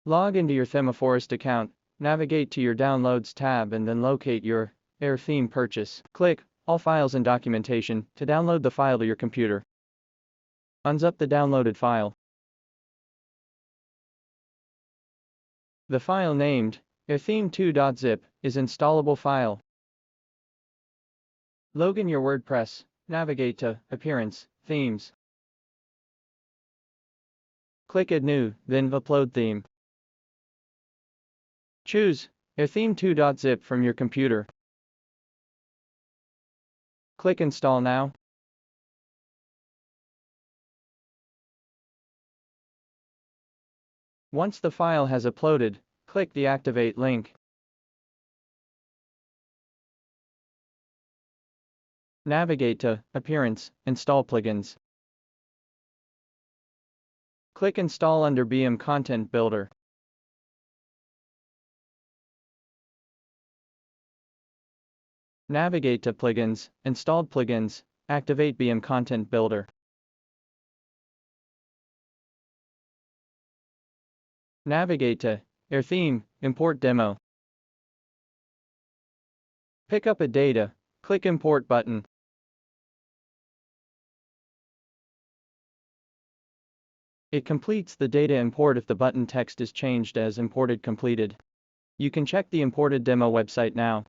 Log into your ThemeForest account, navigate to your Downloads tab and then locate your theme purchase. Click All Files and Documentation to download the file to your computer. Unzip the downloaded file. The file named theme2.zip is installable file. Login your WordPress, navigate to Appearance, Themes. Click Add New, then Upload Theme. Choose theme2.zip from your computer. Click Install Now. Once the file has uploaded, click the Activate link. Navigate to Appearance, Install Plugins. Click Install under BM Content Builder. Navigate to Plugins, Installed Plugins, activate BM Content Builder. Navigate to Theme, Import Demo. Pick up a data, click Import button. It completes the data import if the button text is changed as Imported Completed. You can check the imported demo website now.